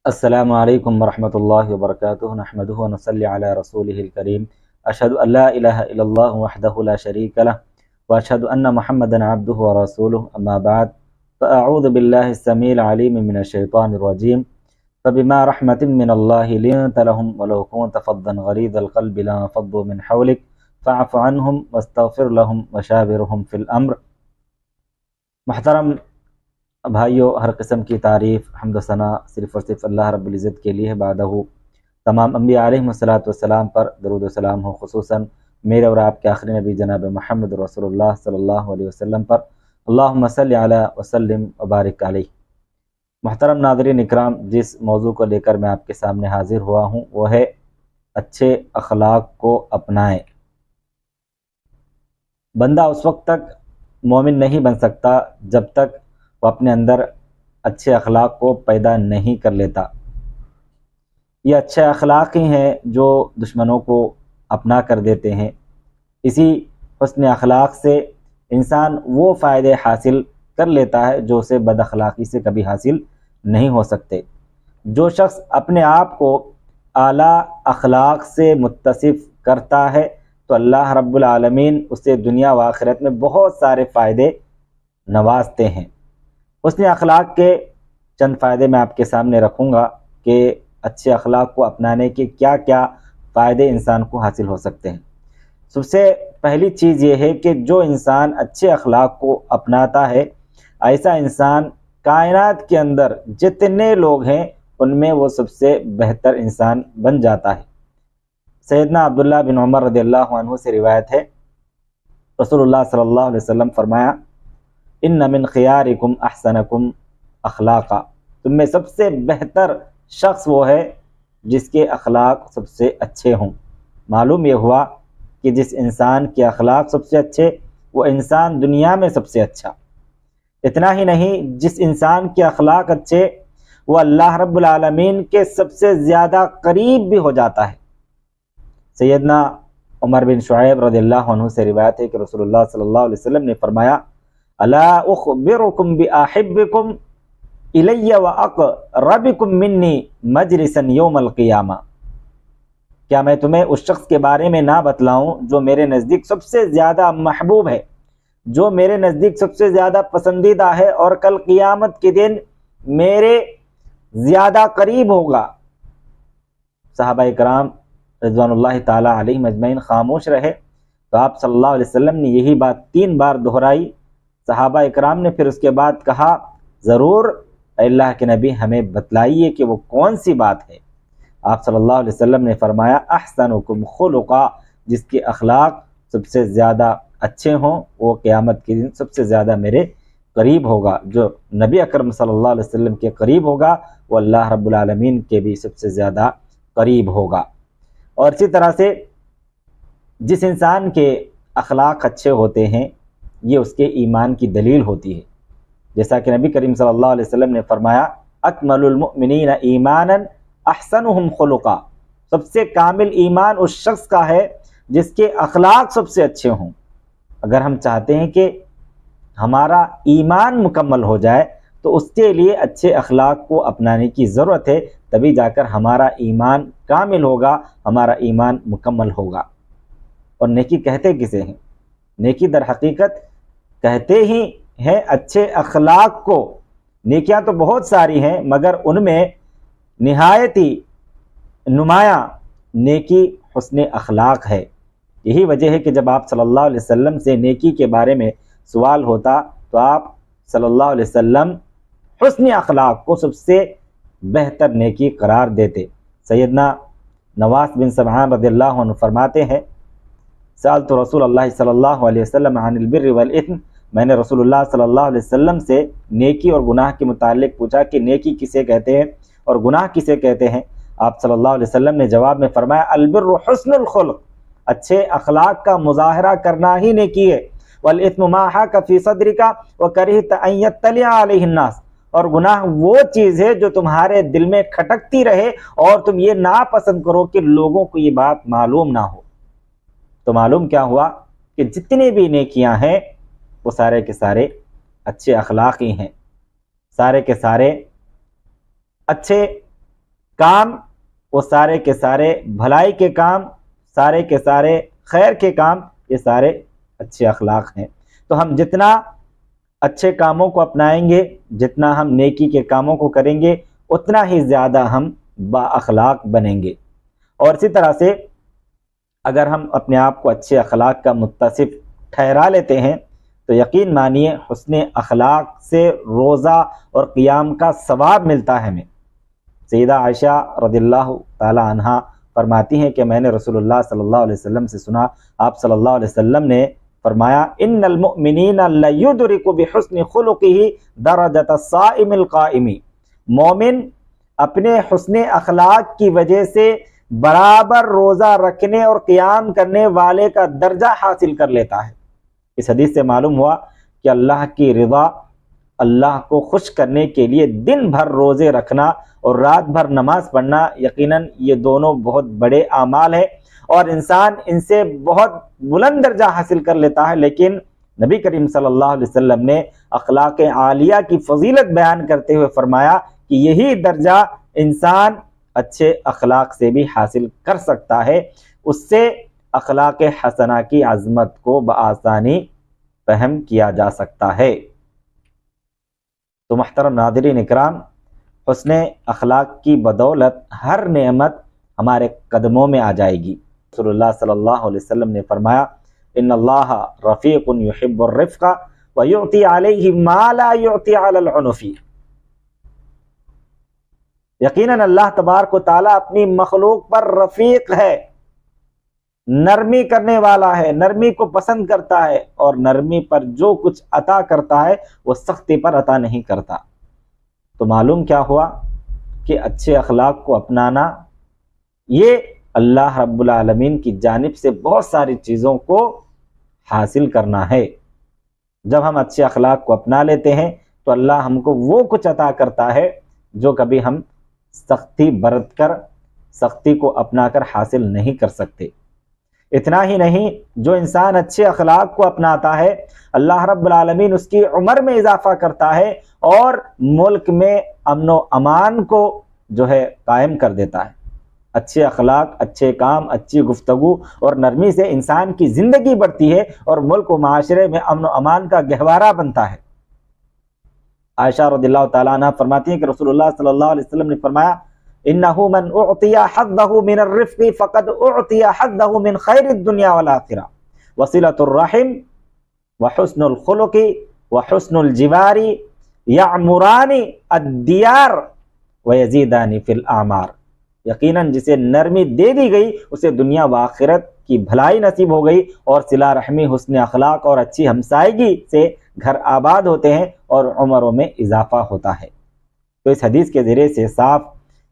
السلام علیکم ورحمۃ اللہ وبرکاتہ نحمدہ ونصلی علی رسولہ الکریم اشہد ان لا الہ الا اللہ وحدہ لا شریک لہ واشہد ان محمدا عبدہ ورسولہ اما بعد فاعوذ باللہ السمیع العلیم من الشیطان الرجیم فبما رحمۃ من اللہ لنت لهم ولو كنت فظا غلیظ القلب لانفضوا من حولک فاعف عنہم واستغفر لهم وشاورهم فی الامر۔ محترم بھائیو، ہر قسم کی تعریف، حمد و ثنا صرف اور صرف اللہ رب العزت کے لیے ہے۔ بعدہ تمام انبیاء علیہم السلام پر درود و سلام ہو، خصوصاً میرے اور آپ کے آخری نبی جناب محمد رسول اللہ صلی اللہ علیہ وسلم پر اللہم صلی علی وسلم وبارک علیہ۔ محترم ناظرین اکرام، جس موضوع کو لے کر میں آپ کے سامنے حاضر ہوا ہوں وہ ہے اچھے اخلاق کو اپنائیں۔ بندہ اس وقت تک مومن نہیں بن سکتا جب تک وہ اپنے اندر اچھے اخلاق کو پیدا نہیں کر لیتا۔ یہ اچھے اخلاق ہی ہیں جو دشمنوں کو اپنا کر دیتے ہیں۔ اسی حسن اخلاق سے انسان وہ فائدے حاصل کر لیتا ہے جو اسے بد اخلاقی سے کبھی حاصل نہیں ہو سکتے۔ جو شخص اپنے آپ کو اعلیٰ اخلاق سے متصف کرتا ہے تو اللہ رب العالمین اسے دنیا و آخرت میں بہت سارے فائدے نوازتے ہیں۔ حسن اخلاق کے چند فائدے میں آپ کے سامنے رکھوں گا کہ اچھے اخلاق کو اپنانے کے کیا کیا فائدے انسان کو حاصل ہو سکتے ہیں۔ سب سے پہلی چیز یہ ہے کہ جو انسان اچھے اخلاق کو اپناتا ہے، ایسا انسان کائنات کے اندر جتنے لوگ ہیں ان میں وہ سب سے بہتر انسان بن جاتا ہے۔ سیدنا عبداللہ بن عمر رضی اللہ عنہ سے روایت ہے، رسول اللہ صلی اللہ علیہ وسلم فرمایا، ان من خیارکم احسنکم اخلاقا، تم میں سب سے بہتر شخص وہ ہے جس کے اخلاق سب سے اچھے ہوں۔ معلوم یہ ہوا کہ جس انسان کے اخلاق سب سے اچھے وہ انسان دنیا میں سب سے اچھا۔ اتنا ہی نہیں، جس انسان کے اخلاق اچھے وہ اللہ رب العالمین کے سب سے زیادہ قریب بھی ہو جاتا ہے۔ سیدنا عمر بن شعیب رضی اللہ عنہ سے روایت ہے کہ رسول اللہ صلی اللہ علیہ وسلم نے فرمایا، الا اخبرکم باحبکم الی واقربکم منی مجلسا یوم القیامہ، کیا میں تمہیں اس شخص کے بارے میں نہ بتلاؤں جو میرے نزدیک سب سے زیادہ محبوب ہے، جو میرے نزدیک سب سے زیادہ پسندیدہ ہے اور کل قیامت کے دن میرے زیادہ قریب ہوگا۔ صحابہ اکرام رضوان اللہ تعالی علیہم اجمعین خاموش رہے تو آپ صلی اللہ علیہ وسلم نے یہی بات 3 بار دہرائی۔ صحابہ اکرام نے پھر اس کے بعد کہا، ضرور اے اللہ کے نبی ہمیں بتلائیے کہ وہ کون سی بات ہے۔ آپ صلی اللہ علیہ وسلم نے فرمایا، احسنکم خلقا، جس کے اخلاق سب سے زیادہ اچھے ہوں وہ قیامت کے دن سب سے زیادہ میرے قریب ہوگا۔ جو نبی اکرم صلی اللہ علیہ وسلم کے قریب ہوگا وہ اللہ رب العالمین کے بھی سب سے زیادہ قریب ہوگا۔ اور اسی طرح سے جس انسان کے اخلاق اچھے ہوتے ہیں یہ اس کے ایمان کی دلیل ہوتی ہے۔ جیسا کہ نبی کریم صلی اللہ علیہ وسلم نے فرمایا، اکمل المؤمنین ایمانا احسنہم خلقا، سب سے کامل ایمان اس شخص کا ہے جس کے اخلاق سب سے اچھے ہوں۔ اگر ہم چاہتے ہیں کہ ہمارا ایمان مکمل ہو جائے تو اس کے لیے اچھے اخلاق کو اپنانے کی ضرورت ہے، تبھی جا کر ہمارا ایمان کامل ہوگا، ہمارا ایمان مکمل ہوگا۔ اور نیکی کہتے کسے ہیں؟ نیکی در حقیقت کہتے ہی ہیں اچھے اخلاق کو۔ نیکیاں تو بہت ساری ہیں مگر ان میں نہایت ہی نمایاں نیکی حسن اخلاق ہے۔ یہی وجہ ہے کہ جب آپ صلی اللہ علیہ وسلم سے نیکی کے بارے میں سوال ہوتا تو آپ صلی اللہ علیہ وسلم حسن اخلاق کو سب سے بہتر نیکی قرار دیتے۔ سیدنا نواس بن سمعان رضی اللہ عنہ فرماتے ہیں، سألت رسول اللہ صلی اللہ علیہ وسلم عن البر والاثم، میں نے رسول اللہ صلی اللہ علیہ وسلم سے نیکی اور گناہ کے متعلق پوچھا کہ نیکی کسے کہتے ہیں اور گناہ کسے کہتے ہیں۔ آپ صلی اللہ علیہ وسلم نے جواب میں فرمایا، البر حسن الخلق، اچھے اخلاق کا مظاہرہ کرنا ہی نیکی ہے، والاثم ما حاک فی صدرک وکرہت ان یطلع علیہ الناس، اور گناہ وہ چیز ہے جو تمہارے دل میں کھٹکتی رہے اور تم یہ ناپسند کرو کہ لوگوں کو یہ بات معلوم نہ ہو۔ تو معلوم کیا ہوا کہ جتنی بھی نیکیاں ہیں وہ سارے کے سارے اچھے اخلاق ہی ہیں، سارے کے سارے اچھے کام وہ سارے کے سارے بھلائی کے کام، سارے کے سارے خیر کے کام، یہ سارے اچھے اخلاق ہیں۔ تو ہم جتنا اچھے کاموں کو اپنائیں گے، جتنا ہم نیکی کے کاموں کو کریں گے، اتنا ہی زیادہ ہم با اخلاق بنیں گے۔ اور اسی طرح سے اگر ہم اپنے آپ کو اچھے اخلاق کا متصف ٹھہرا لیتے ہیں تو یقین مانیے حسن اخلاق سے روزہ اور قیام کا ثواب ملتا ہے ہمیں۔ سیدہ عائشہ رضی اللہ تعالی عنہا فرماتی ہیں کہ میں نے رسول اللہ صلی اللہ علیہ وسلم سے سنا، آپ صلی اللہ علیہ وسلم نے فرمایا ان المؤمنین لیدرک بحسن خلقہ درجۃ الصائم القائم، مومن اپنے حسن اخلاق کی وجہ سے برابر روزہ رکھنے اور قیام کرنے والے کا درجہ حاصل کر لیتا ہے۔ اس حدیث سے معلوم ہوا کہ اللہ کی رضا، اللہ کو خوش کرنے کے لیے دن بھر روزے رکھنا اور رات بھر نماز پڑھنا یقیناً یہ دونوں بہت بڑے اعمال ہیں اور انسان ان سے بہت بلند درجہ حاصل کر لیتا ہے، لیکن نبی کریم صلی اللہ علیہ وسلم نے اخلاق عالیہ کی فضیلت بیان کرتے ہوئے فرمایا کہ یہی درجہ انسان اچھے اخلاق سے بھی حاصل کر سکتا ہے، اس سے اخلاق حسنہ کی عظمت کو بآسانی فہم کیا جا سکتا ہے۔ تو محترم ناظرین اکرام، حسن اخلاق کی بدولت ہر نعمت ہمارے قدموں میں آ جائے گی۔ رسول اللہ صلی اللہ علیہ وسلم نے فرمایا ان اللہ رفیق یحب الرفق ویعطی علیہ ما لا یعطی علی العنف، یقیناً اللہ تبارک و تعالیٰ اپنی مخلوق پر رفیق ہے، نرمی کرنے والا ہے، نرمی کو پسند کرتا ہے، اور نرمی پر جو کچھ عطا کرتا ہے وہ سختی پر عطا نہیں کرتا۔ تو معلوم کیا ہوا کہ اچھے اخلاق کو اپنانا یہ اللہ رب العالمین کی جانب سے بہت ساری چیزوں کو حاصل کرنا ہے۔ جب ہم اچھے اخلاق کو اپنا لیتے ہیں تو اللہ ہم کو وہ کچھ عطا کرتا ہے جو کبھی ہم سختی برت کر، سختی کو اپنا کر حاصل نہیں کر سکتے۔ اتنا ہی نہیں، جو انسان اچھے اخلاق کو اپناتا ہے اللہ رب العالمین اس کی عمر میں اضافہ کرتا ہے اور ملک میں امن و امان کو جو ہے قائم کر دیتا ہے۔ اچھے اخلاق، اچھے کام، اچھی گفتگو اور نرمی سے انسان کی زندگی بڑھتی ہے اور ملک و معاشرے میں امن و امان کا گہوارہ بنتا ہے۔ عائشہ رضی اللہ تعالیٰ عنہ فرماتی ہیں کہ رسول اللہ صلی اللہ علیہ وسلم نے فرمایا انہ من اعطی حظہ من الرفق فقد اعطی حظہ من خیر الدنیا والآخرہ وصلۃ الرحم وحسن الخلق وحسن الجوار یعمران الدیار ویزیدان فی الاعمار، یقیناً جسے نرمی دے دی گئی اسے دنیا و آخرت کی بھلائی نصیب ہو گئی، اور صلہ رحمی، حسن اخلاق اور اچھی ہمسائیگی سے گھر آباد ہوتے ہیں اور عمروں میں اضافہ ہوتا ہے۔ تو اس حدیث کے ذریعے سے صاف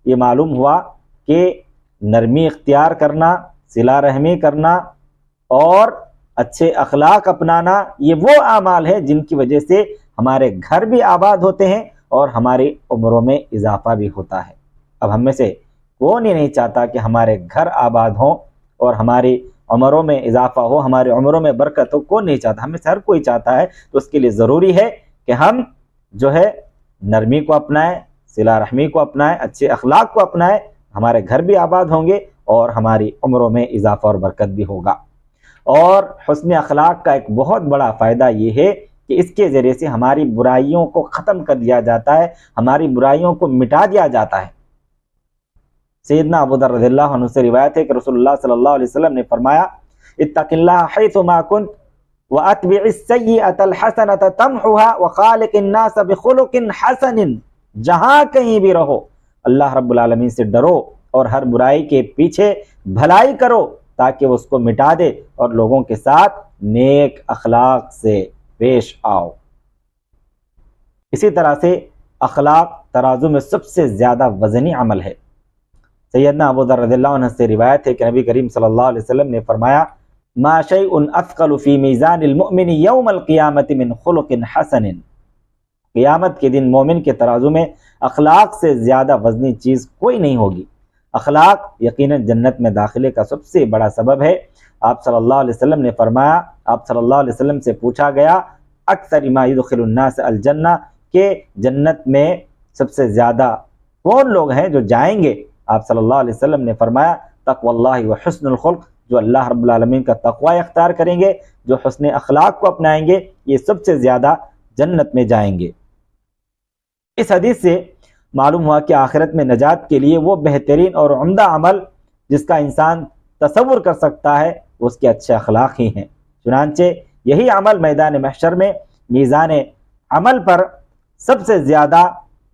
یہ معلوم ہوا کہ نرمی اختیار کرنا، صلہ رحمی کرنا اور اچھے اخلاق اپنانا یہ وہ اعمال ہیں جن کی وجہ سے ہمارے گھر بھی آباد ہوتے ہیں اور ہماری عمروں میں اضافہ بھی ہوتا ہے۔ اب ہم میں سے کون ہی نہیں چاہتا کہ ہمارے گھر آباد ہوں اور ہماری عمروں میں اضافہ ہو، ہمارے عمروں میں برکت ہو؟ کون نہیں چاہتا؟ ہم میں سے ہر کوئی چاہتا ہے۔ تو اس کے لیے ضروری ہے کہ ہم جو ہے نرمی کو اپنائیں، صلہ رحمی کو اپنائیں، اچھے اخلاق کو اپنائیں، ہمارے گھر بھی آباد ہوں گے اور ہماری عمروں میں اضافہ اور برکت بھی ہوگا۔ اور حسن اخلاق کا ایک بہت بڑا فائدہ یہ ہے کہ اس کے ذریعے سے ہماری برائیوں کو ختم کر دیا جاتا ہے، ہماری برائیوں کو مٹا دیا جاتا ہے۔ سیدنا ابو ذر رضی اللہ عنہ سے روایت ہے کہ رسول اللہ صلی اللہ علیہ وسلم نے فرمایا اتق اللہ حیث ما کنت واتبع السیئۃ الحسنۃ تمحها وخالق الناس بخلق حسن، جہاں کہیں بھی رہو اللہ رب العالمین سے ڈرو اور ہر برائی کے پیچھے بھلائی کرو تاکہ وہ اس کو مٹا دے اور لوگوں کے ساتھ نیک اخلاق سے پیش آؤ۔ اسی طرح سے اخلاق ترازو میں سب سے زیادہ وزنی عمل ہے۔ سیدنا ابو ذر رضی اللہ عنہ سے روایت ہے کہ نبی کریم صلی اللہ علیہ وسلم نے فرمایا ما شیء اثقل فی میزان المؤمن یوم القیامت من خلق حسن، قیامت کے دن مومن کے ترازو میں اخلاق سے زیادہ وزنی چیز کوئی نہیں ہوگی۔ اخلاق یقیناً جنت میں داخلے کا سب سے بڑا سبب ہے۔ آپ صلی اللہ علیہ وسلم نے فرمایا، آپ صلی اللہ علیہ وسلم سے پوچھا گیا اکثر ما يدخل الناس الجنہ، کہ جنت میں سب سے زیادہ کون لوگ ہیں جو جائیں گے؟ آپ صلی اللہ علیہ وسلم نے فرمایا تقوی اللہ و حسن الخلق، جو اللہ رب العالمین کا تقوی اختیار کریں گے، جو حسن اخلاق کو اپنائیں گے، یہ سب سے زیادہ جنت میں جائیں گے۔ اس حدیث سے معلوم ہوا کہ آخرت میں نجات کے لیے وہ بہترین اور عمدہ عمل جس کا انسان تصور کر سکتا ہے وہ اس کے اچھے اخلاق ہی ہیں۔ چنانچہ یہی عمل میدان محشر میں میزان عمل پر سب سے زیادہ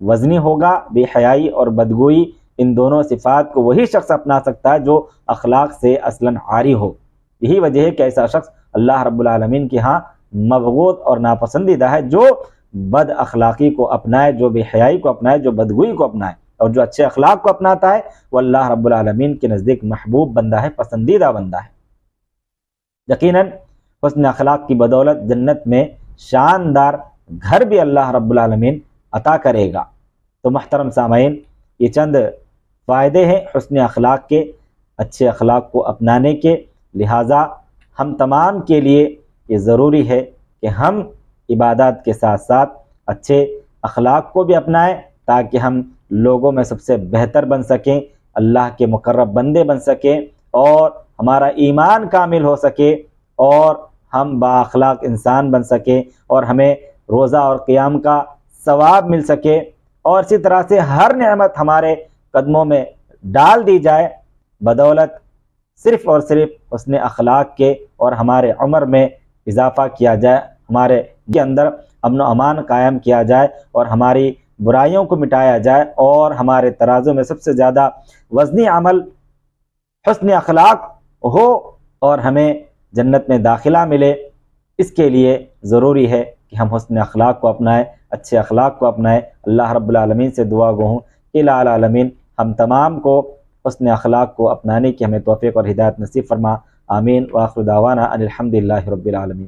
وزنی ہوگا۔ بے حیائی اور بدگوئی، ان دونوں صفات کو وہی شخص اپنا سکتا ہے جو اخلاق سے اصلاً عاری ہو۔ یہی وجہ ہے کہ ایسا شخص اللہ رب العالمین کے ہاں مبغوض اور ناپسندیدہ ہے، جو بد اخلاقی کو اپنائے، جو بے حیائی کو اپنائے، جو بدگوئی کو اپنائے، اور جو اچھے اخلاق کو اپناتا ہے وہ اللہ رب العالمین کے نزدیک محبوب بندہ ہے، پسندیدہ بندہ ہے۔ یقیناً حسن اخلاق کی بدولت جنت میں شاندار گھر بھی اللہ رب العالمین عطا کرے گا۔ تو محترم سامعین، یہ چند فائدے ہیں حسن اخلاق کے، اچھے اخلاق کو اپنانے کے، لہٰذا ہم تمام کے لیے یہ ضروری ہے کہ ہم عبادات کے ساتھ ساتھ اچھے اخلاق کو بھی اپنائیں تاکہ ہم لوگوں میں سب سے بہتر بن سکیں، اللہ کے مقرب بندے بن سکیں، اور ہمارا ایمان کامل ہو سکے، اور ہم بااخلاق انسان بن سکیں، اور ہمیں روزہ اور قیام کا ثواب مل سکے، اور اسی طرح سے ہر نعمت ہمارے قدموں میں ڈال دی جائے بدولت صرف اور صرف حسن اخلاق کے، اور ہمارے عمر میں اضافہ کیا جائے، ہمارے اندر امن و امان قائم کیا جائے، اور ہماری برائیوں کو مٹایا جائے، اور ہمارے ترازو میں سب سے زیادہ وزنی عمل حسن اخلاق ہو، اور ہمیں جنت میں داخلہ ملے۔ اس کے لیے ضروری ہے کہ ہم حسن اخلاق کو اپنائیں، اچھے اخلاق کو اپنائیں۔ اللہ رب العالمین سے دعا گو ہوں کہ الہ العالمین ہم تمام کو حسن اخلاق کو اپنانے کی ہمیں توفیق اور ہدایت نصیب فرما۔ آمین۔ وآخر دعوانا ان الحمد للہ رب العالمین۔